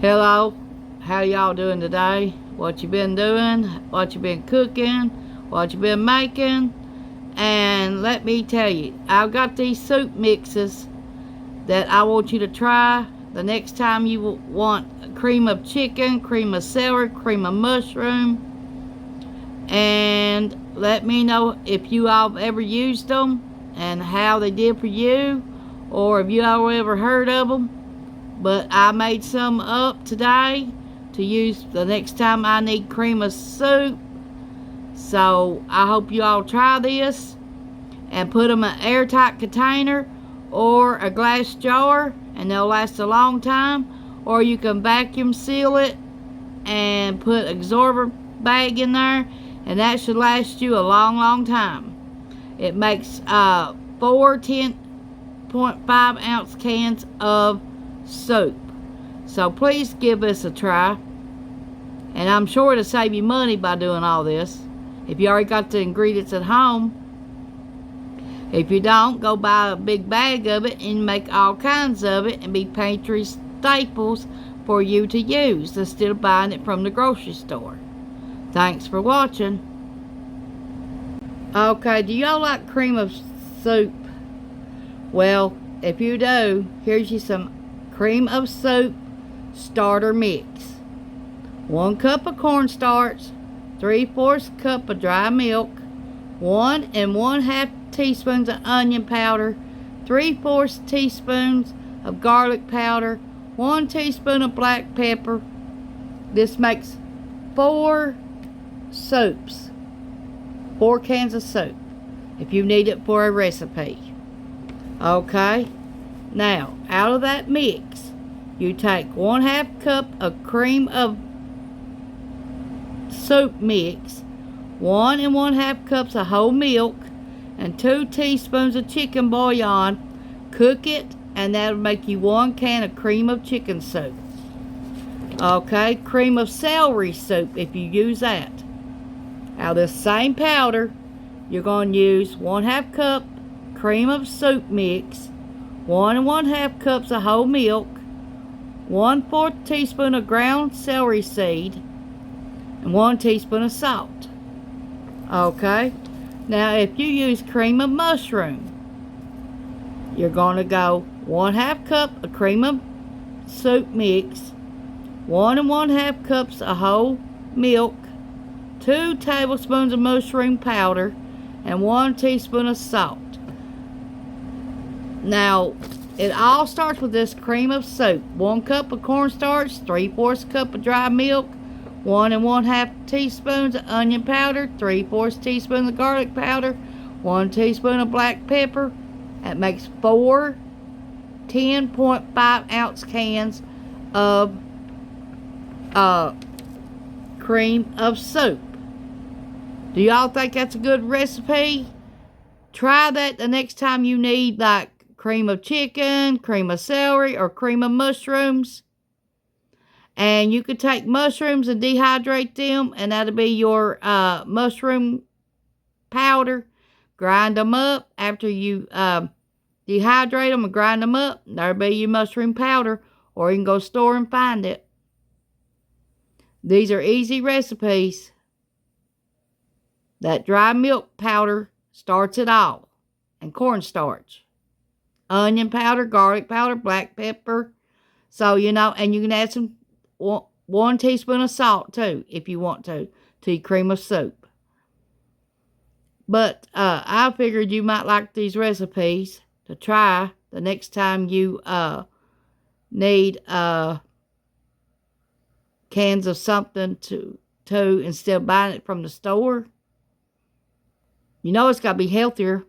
Hello, how y'all doing today? What you been doing? What you been cooking? What you been making? And let me tell you, I've got these soup mixes that I want you to try the next time you want cream of chicken, cream of celery, cream of mushroom. And let me know if you all ever used them and how they did for you, or if you all ever heard of them. But I made some up today to use the next time I need cream of soup. So I hope you all try this and put them in an airtight container or a glass jar, and they'll last a long time. Or you can vacuum seal it and put an absorbent bag in there, and that should last you a long time. It makes 4 10.5 ounce cans of soup. So please give this a try, and I'm sure it'll save you money by doing all this if you already got the ingredients at home. If you don't, go buy a big bag of it and make all kinds of it and be pantry staples for you to use instead of buying it from the grocery store. Thanks for watching. Okay, do y'all like cream of soup? Well, if you do, here's you some cream of soup starter mix. 1 cup of cornstarch, 3/4 cup of dry milk, 1 1/2 teaspoons of onion powder, 3/4 teaspoons of garlic powder, 1 teaspoon of black pepper. This makes 4 soups, 4 cans of soup, if you need it for a recipe. Okay, now out of that mix, you take 1/2 cup of cream of soup mix, 1 1/2 cups of whole milk, and 2 teaspoons of chicken bouillon. Cook it, and that'll make you 1 can of cream of chicken soup. Okay, cream of celery soup if you use that. Out of this same powder, you're going to use 1/2 cup cream of soup mix, 1 1/2 cups of whole milk, 1/4 teaspoon of ground celery seed, and 1 teaspoon of salt. Okay, now if you use cream of mushroom, you're going to go 1/2 cup of cream of soup mix, 1 1/2 cups of whole milk, 2 tablespoons of mushroom powder, and 1 teaspoon of salt. Now, it all starts with this cream of soup. 1 cup of cornstarch, 3/4 cup of dry milk, 1 1/2 teaspoons of onion powder, 3/4 teaspoon of garlic powder, 1 teaspoon of black pepper. That makes 4 10.5 ounce cans of cream of soup. Do y'all think that's a good recipe? Try that the next time you need like cream of chicken, cream of celery, or cream of mushrooms. And you could take mushrooms and dehydrate them, and that'll be your mushroom powder. Grind them up after you dehydrate them and grind them up. That'll be your mushroom powder, or you can go store and find it. These are easy recipes. That dry milk powder starts it all, and cornstarch. Onion powder, garlic powder, black pepper. So, and you can add some 1 teaspoon of salt too, if you want to your cream of soup. But I figured you might like these recipes to try the next time you need cans of something to instead of buying it from the store. You know it's got to be healthier.